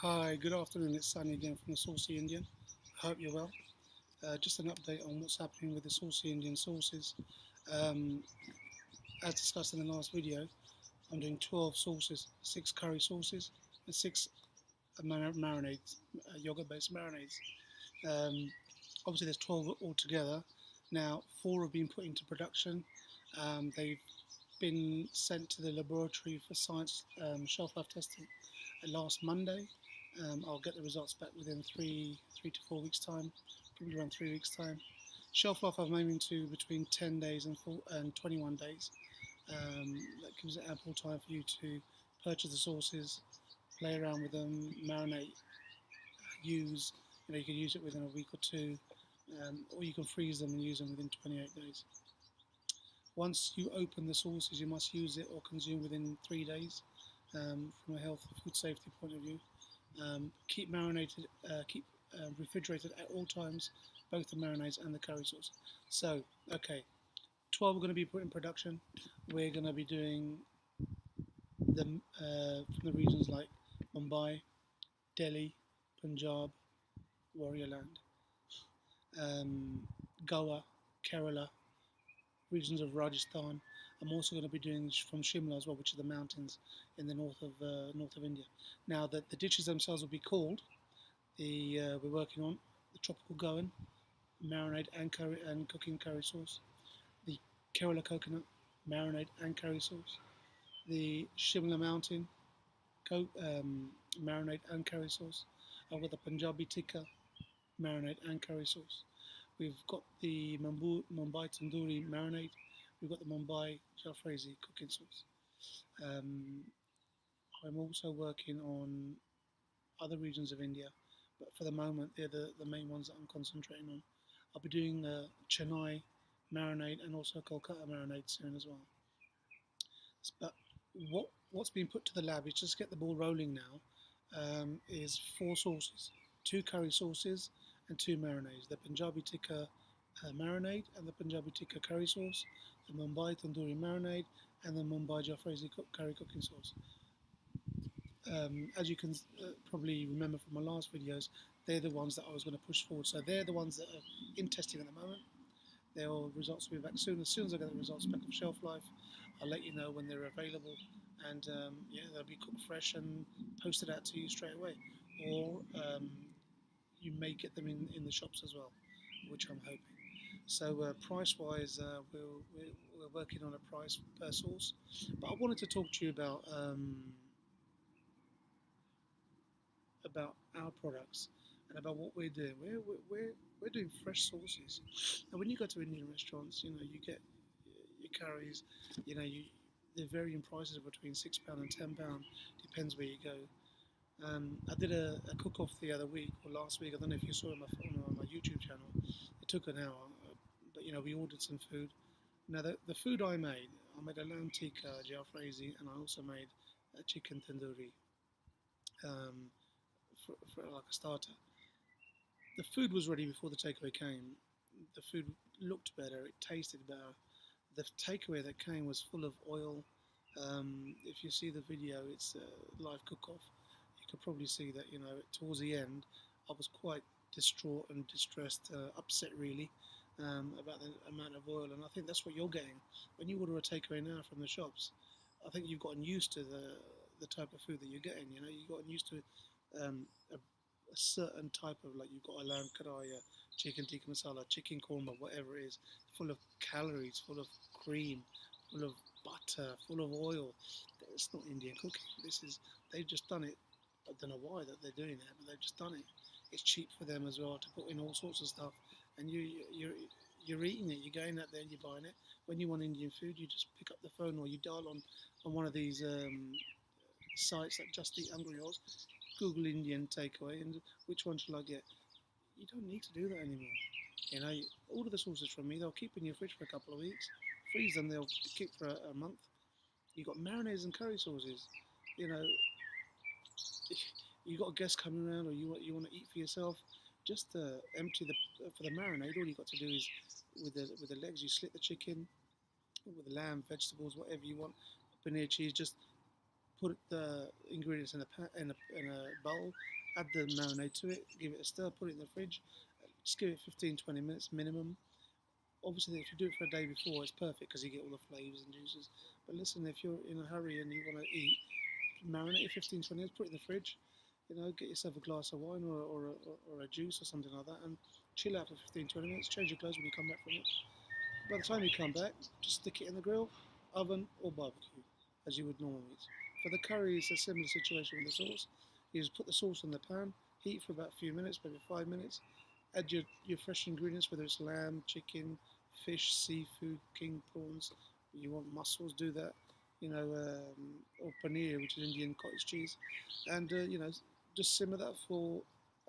Hi, good afternoon. It's Sunny again from the Saucy Indian. I hope you're well. Just an update on what's happening with the Saucy Indian sauces. Um, as discussed in the last video, I'm doing 12 sauces, 6 curry sauces, and 6 marinades, yogurt-based marinades. Um, Obviously, there's 12 altogether. Now, 4 have been put into production. They've been sent to the laboratory for science shelf life testing last Monday. I'll get the results back within 3 to 4 weeks time, probably around 3 weeks time. Shelf life I'm aiming to between 10 days and 21 days. That gives it ample time for you to purchase the sauces, play around with them, marinate, use. You can use it within a week or two, or you can freeze them and use them within 28 days. Once you open the sauces, you must use it or consume within 3 days. From a health and food safety point of view, keep marinated, keep refrigerated at all times, both the marinades and the curry sauce. So, okay, 12 are going to be put in production. We're going to be doing them from the regions like Mumbai, Delhi, Punjab, Warrior Land, Goa, Kerala, regions of Rajasthan. I'm also going to be doing from Shimla as well, which are the mountains in the north of India. Now, the dishes themselves will be called we're working on the tropical Goan marinade and curry and cooking curry sauce, the Kerala coconut marinade and curry sauce, the Shimla mountain marinade and curry sauce. I've got the Punjabi tikka marinade and curry sauce. We've got the Mumbai tandoori marinade. We've got the Mumbai jalfrezi cooking sauce. Um, I'm also working on other regions of India, but for the moment, they're the main ones that I'm concentrating on. I'll be doing Chennai marinade and also Kolkata marinade soon as well. But what's been put to the lab is just get the ball rolling now. Is 4 sauces, 2 curry sauces, and 2 marinades. The Punjabi tikka marinade and the Punjabi tikka curry sauce, the Mumbai tandoori marinade, and the Mumbai jalfrezi curry cooking sauce. As you can probably remember from my last videos, they're the ones that I was going to push forward. So they're the ones that are in testing at the moment. Their results will be back soon. As soon as I get the results back of shelf life, I'll let you know when they're available. And yeah, they'll be cooked fresh and posted out to you straight away. Or you may get them in the shops as well, which I'm hoping. So price-wise, we're working on a price per sauce. But I wanted to talk to you about our products and about what we're doing. We're doing fresh sauces, and when you go to Indian restaurants, you get your curries. You they vary in prices between £6 and £10. Depends where you go. I did a cook-off the other week or last week. I don't know if you saw it on my YouTube channel. It took an hour, but we ordered some food. Now the food I made a lamb tikka jalfrezi, and I also made a chicken tandoori. Um, for like a starter. The food was ready before the takeaway came. The food looked better, it tasted better. The takeaway that came was full of oil. If you see the video, it's a live cook-off. You could probably see that towards the end, I was quite distraught and distressed, upset really, about the amount of oil. And I think that's what you're getting when you order a takeaway now from the shops. I think you've gotten used to the type of food that you're getting. You've gotten used to a certain type of, like, you've got a lamb karaya, chicken tikka masala, chicken korma, whatever it is, full of calories, full of cream, full of butter, full of oil. It's not Indian cooking. They've just done it. I don't know why that they're doing that, but they've just done it. It's cheap for them as well to put in all sorts of stuff, and you're eating it. You're going out there and you're buying it. When you want Indian food, you just pick up the phone or you dial on one of these sites like Just Eat Hungry Horse, Google Indian takeaway, and which one shall I get? You don't need to do that anymore. Order the sauces from me. They'll keep in your fridge for a couple of weeks. Freeze them. They'll keep for a month. You've got marinades and curry sauces. You know, if you got a guest coming around or you want to eat for yourself, just empty for the marinade. All you got to do is with the legs, you slit the chicken with the lamb, vegetables, whatever you want, paneer, cheese. Just put the ingredients in a bowl, add the marinade to it, give it a stir, put it in the fridge, just give it 15-20 minutes minimum. Obviously, if you do it for a day before, it's perfect because you get all the flavours and juices. But listen, if you're in a hurry and you want to eat, marinate it 15-20 minutes, put it in the fridge. Get yourself a glass of wine or a juice or something like that, and chill out for 15-20 minutes. Change your clothes when you come back from it. By the time you come back, just stick it in the grill, oven, or barbecue, as you would normally. For the curry, it's a similar situation with the sauce. You just put the sauce in the pan, heat for about a few minutes, maybe 5 minutes. Add your fresh ingredients, whether it's lamb, chicken, fish, seafood, king prawns. You want mussels, do that. Or paneer, which is Indian cottage cheese, and just simmer that for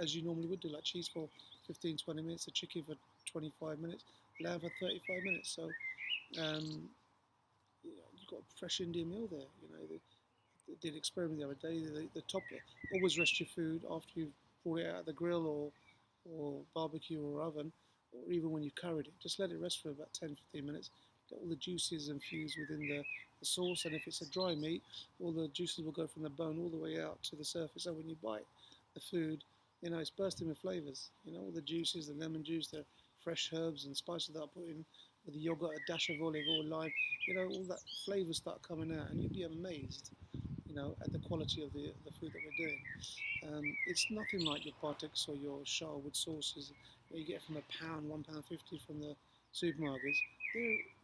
as you normally would do, like cheese for 15-20 minutes, the chicken for 25 minutes, lamb for 35 minutes. So um, you've got a fresh Indian meal there. They did an experiment the other day. The top always rest your food after you've brought it out of the grill or barbecue or oven, or even when you curried it. Just let it rest for about 10-15 minutes. Get all the juices infused within the sauce, and if it's a dry meat, all the juices will go from the bone all the way out to the surface. So when you bite the food, it's bursting with flavors. All the juices, the lemon juice, the fresh herbs and spices that I put in with the yogurt, a dash of olive oil, lime. All that flavors start coming out, and you'd be amazed, at the quality of the food that we're doing. It's nothing like your Bartex or your Sharwood sauces that you get from a pound, £1.50 from the supermarkets.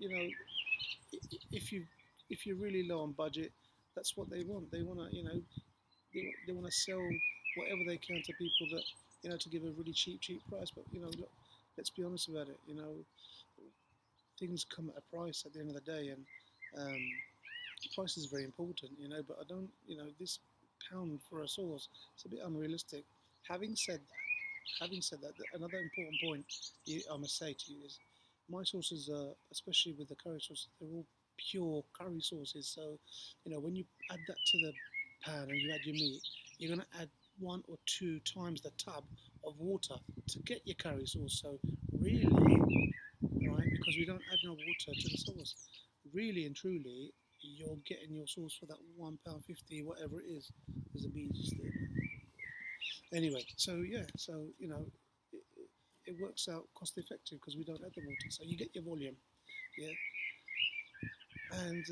They're, if you're really low on budget, that's what they want. They want to, they want to sell whatever they can to people that, to give a really cheap price. But look, let's be honest about it. Things come at a price at the end of the day, and price is very important. But I don't, this pound for a sauce, it's a bit unrealistic. Having said another important point I must say to you is my sauces, especially with the curry sauce, they're all pure curry sauces. So, when you add that to the pan and you add your meat, you're going to add 1 or 2 times the tub of water to get your curry sauce. So, really, right, because we don't add no water to the sauce, really and truly, you're getting your sauce for that £1.50, whatever it is. There's a bee just there. Anyway, so yeah, so it, it works out cost effective because we don't add the water, so you get your volume, yeah. And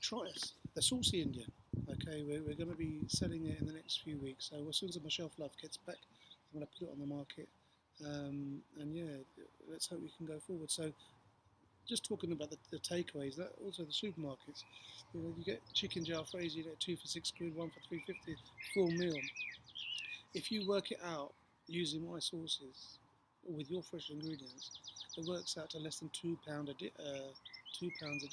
try us the Saucy Indian. Okay, we're going to be selling it in the next few weeks. So as soon as my shelf life gets back, I'm going to put it on the market. And yeah, let's hope we can go forward. So just talking about the takeaways, that also the supermarkets. You get chicken jalfrezi, you get 2 for £6, 1 for £3.50, full meal. If you work it out using my sauces with your fresh ingredients, it works out to less than £2 a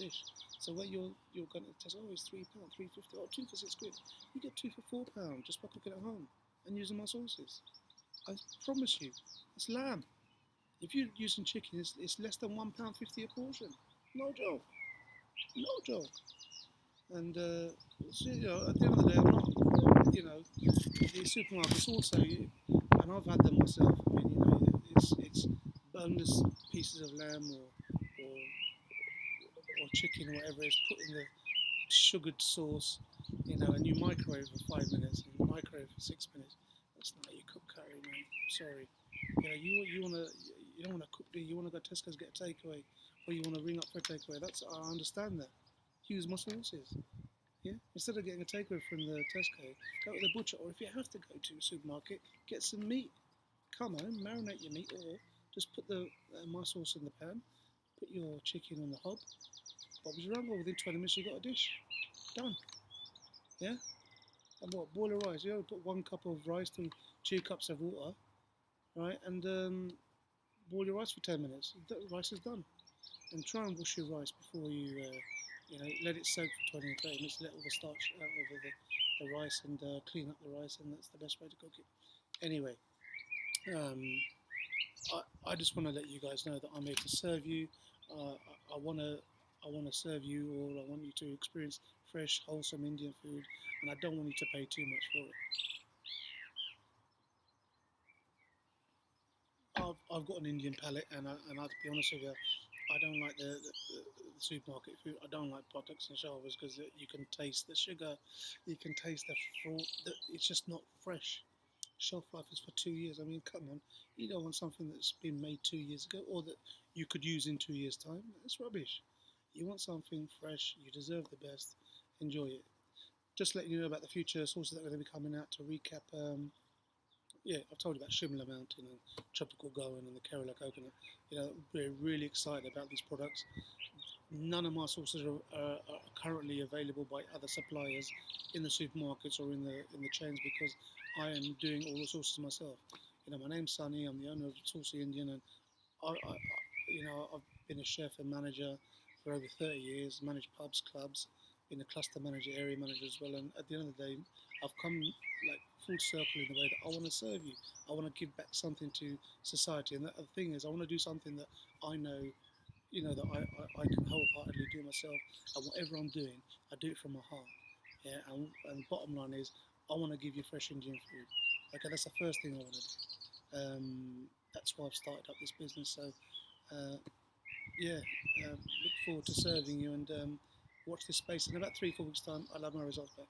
dish. So where you're going to test, it's £3, 3.50, or 2 for £6, you get 2 for £4 just by cooking at home and using my sauces. I promise you, it's lamb. If you're using chicken, it's less than £1.50 a portion. No joke. No joke. And so, at the end of the day, I'm not, the supermarkets also, and I've had them myself. I mean, it's boneless pieces of lamb or chicken or whatever is put in the sugared sauce, and you microwave for 5 minutes and you microwave for 6 minutes. That's not how you cook curry, man. I'm sorry. You don't want to cook. You want to go to Tesco's get a takeaway, or you want to ring up for a takeaway. I understand that. Use my sauces. Yeah. Instead of getting a takeaway from the Tesco, go to the butcher, or if you have to go to a supermarket, get some meat. Come on, marinate your meat, or just put the my sauce in the pan. Put your chicken on the hob. Bob's your uncle. Within 20 minutes, you got a dish. Done. Yeah. And what? Boil the rice. Put 1 cup of rice to 2 cups of water, right? And boil your rice for 10 minutes. The rice is done. And try and wash your rice before you, let it soak for 20 or 30 minutes. Let all the starch out of the rice and clean up the rice, and that's the best way to cook it. Anyway, I just want to let you guys know that I'm here to serve you. I want to serve you all. I want you to experience fresh, wholesome Indian food, and I don't want you to pay too much for it. I've got an Indian palate, and I'll be honest with you, I don't like the supermarket food. I don't like buttocks and shoulders because you can taste the sugar, you can taste the fruit. It's just not fresh. Shelf life is for 2 years. I mean, come on, you don't want something that's been made 2 years ago or that you could use in 2 years' time. That's rubbish. You want something fresh. You deserve the best. Enjoy it. Just letting you know about the future sources that are going to be coming out to recap. Yeah, I've told you about Shimla Mountain and Tropical Goan and the Kerala coconut. We're really excited about these products. None of my sauces are currently available by other suppliers in the supermarkets or in the chains because I am doing all the sauces myself. My name's Sunny. I'm the owner of Saucy Indian, and I've been a chef and manager for over 30 years. Managed pubs, clubs, been a cluster manager, area manager as well. And at the end of the day, I've come like full circle in the way that I want to serve you. I want to give back something to society, and the thing is, I want to do something that I know that I can wholeheartedly do myself, and whatever I'm doing, I do it from my heart. Yeah, and the bottom line is, I want to give you fresh Indian food. Okay, that's the first thing I want to do. That's why I've started up this business. So, uh, yeah, look forward to serving you and watch this space. In about 3-4 weeks' time, I'll have my results back.